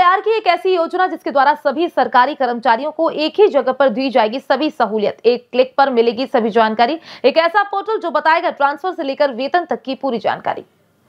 तैयार की एक ऐसी योजना जिसके द्वारा सभी सरकारी कर्मचारियों को एक ही जगह पर दी जाएगी सभी सहूलियत, एक क्लिक पर मिलेगी सभी जानकारी। एक ऐसा पोर्टल जो बताएगा ट्रांसफर से लेकर वेतन तक की पूरी जानकारी।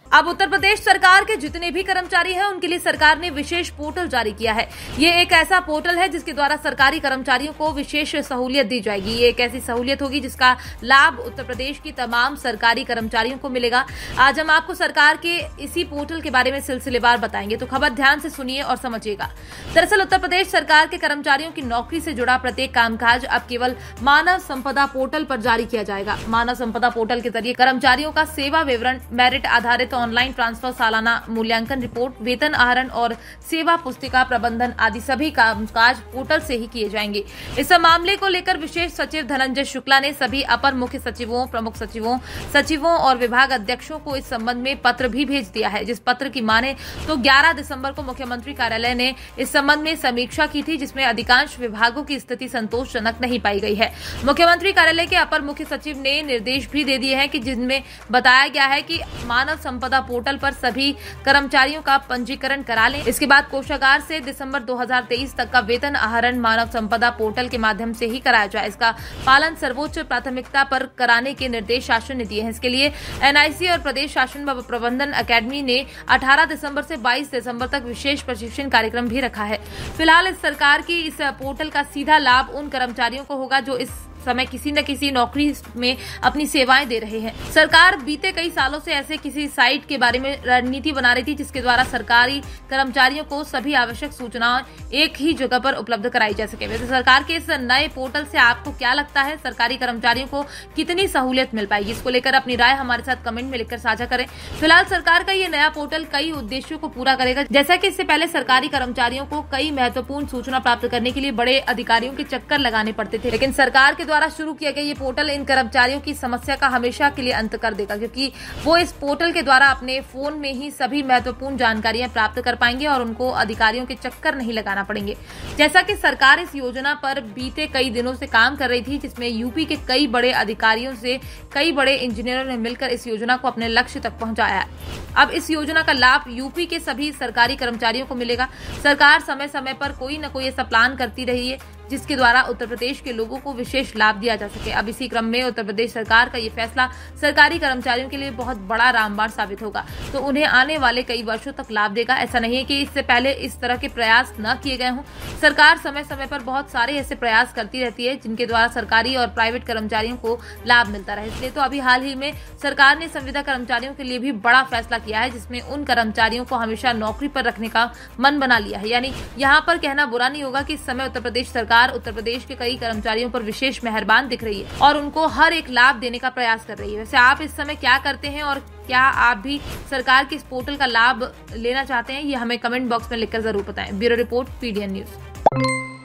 अब उत्तर प्रदेश सरकार के जितने भी कर्मचारी हैं उनके लिए सरकार ने विशेष पोर्टल जारी किया है। ये एक ऐसा पोर्टल है जिसके द्वारा सरकारी कर्मचारियों को विशेष सहूलियत दी जाएगी। ये एक ऐसी सहूलियत होगी जिसका लाभ उत्तर प्रदेश की तमाम सरकारी कर्मचारियों को मिलेगा। आज हम आपको सरकार के इसी पोर्टल के बारे में सिलसिलेवार बताएंगे, तो खबर ध्यान से सुनिए और समझिएगा। दरअसल उत्तर प्रदेश सरकार के कर्मचारियों की नौकरी से जुड़ा प्रत्येक कामकाज अब केवल मानव संपदा पोर्टल पर जारी किया जाएगा। मानव संपदा पोर्टल के जरिए कर्मचारियों का सेवा विवरण, मेरिट आधारित ऑनलाइन ट्रांसफर, सालाना मूल्यांकन रिपोर्ट, वेतन आहरण और सेवा पुस्तिका प्रबंधन आदि सभी कामकाज पोर्टल से ही किए जाएंगे। इस मामले को लेकर विशेष सचिव धनंजय शुक्ला ने सभी अपर मुख्य सचिवों, प्रमुख सचिवों और विभाग अध्यक्षों को इस संबंध में पत्र भी भेज दिया है। जिस पत्र की माने तो 11 दिसंबर को मुख्यमंत्री कार्यालय ने इस संबंध में समीक्षा की थी, जिसमें अधिकांश विभागों की स्थिति संतोषजनक नहीं पाई गई है। मुख्यमंत्री कार्यालय के अपर मुख्य सचिव ने निर्देश भी दे दिए हैं कि जिनमें बताया गया है कि मानव संपदा पोर्टल पर सभी कर्मचारियों का पंजीकरण करा लें। इसके बाद कोषागार से दिसंबर 2023 तक का वेतन आहरण मानव संपदा पोर्टल के माध्यम से ही कराया जाए। इसका पालन सर्वोच्च प्राथमिकता पर कराने के निर्देश शासन ने दिए हैं। इसके लिए एनआईसी और प्रदेश शासन व प्रबंधन अकेडमी ने 18 दिसंबर से 22 दिसंबर तक विशेष प्रशिक्षण कार्यक्रम भी रखा है। फिलहाल इस सरकार की इस पोर्टल का सीधा लाभ उन कर्मचारियों को होगा जो इस समय किसी न किसी नौकरी में अपनी सेवाएं दे रहे हैं। सरकार बीते कई सालों से ऐसे किसी साइट के बारे में रणनीति बना रही थी जिसके द्वारा सरकारी कर्मचारियों को सभी आवश्यक सूचनाएं एक ही जगह पर उपलब्ध कराई जा सके। वैसे सरकार के इस नए पोर्टल से आपको क्या लगता है, सरकारी कर्मचारियों को कितनी सहूलियत मिल पाएगी? इसको लेकर अपनी राय हमारे साथ कमेंट में लिखकर साझा करें। फिलहाल सरकार का ये नया पोर्टल कई उद्देश्यों को पूरा करेगा। जैसा कि इससे पहले सरकारी कर्मचारियों को कई महत्वपूर्ण सूचना प्राप्त करने के लिए बड़े अधिकारियों के चक्कर लगाने पड़ते थे, लेकिन सरकार के द्वारा शुरू किया गया ये पोर्टल इन कर्मचारियों की समस्या का हमेशा के लिए अंत कर देगा, क्योंकि वो इस पोर्टल के द्वारा अपने फोन में ही सभी महत्वपूर्ण जानकारियां प्राप्त कर पाएंगे और उनको अधिकारियों के चक्कर नहीं लगाना पड़ेंगे। जैसा कि सरकार इस योजना पर बीते कई दिनों से काम कर रही थी, जिसमें यूपी के कई बड़े अधिकारियों से कई बड़े इंजीनियरों ने मिलकर इस योजना को अपने लक्ष्य तक पहुंचाया है। अब इस योजना का लाभ यूपी के सभी सरकारी कर्मचारियों को मिलेगा। सरकार समय समय पर कोई न कोई ऐसा प्लान करती रही है जिसके द्वारा उत्तर प्रदेश के लोगों को विशेष लाभ दिया जा सके। अब इसी क्रम में उत्तर प्रदेश सरकार का ये फैसला सरकारी कर्मचारियों के लिए बहुत बड़ा रामबाण साबित होगा, तो उन्हें आने वाले कई वर्षों तक लाभ देगा। ऐसा नहीं है कि इससे पहले इस तरह के प्रयास न किए गए हों। सरकार समय समय पर बहुत सारे ऐसे प्रयास करती रहती है जिनके द्वारा सरकारी और प्राइवेट कर्मचारियों को लाभ मिलता रहे। इसलिए तो अभी हाल ही में सरकार ने संविदा कर्मचारियों के लिए भी बड़ा फैसला किया है, जिसमें उन कर्मचारियों को हमेशा नौकरी पर रखने का मन बना लिया है। यानी यहाँ पर कहना बुरा नहीं होगा कि इस समय उत्तर प्रदेश सरकार उत्तर प्रदेश के कई कर्मचारियों पर विशेष मेहरबान दिख रही है और उनको हर एक लाभ देने का प्रयास कर रही है। वैसे आप इस समय क्या करते हैं और क्या आप भी सरकार के इस पोर्टल का लाभ लेना चाहते हैं, ये हमें कमेंट बॉक्स में लिखकर जरूर बताएं। Bureau report, PDN news.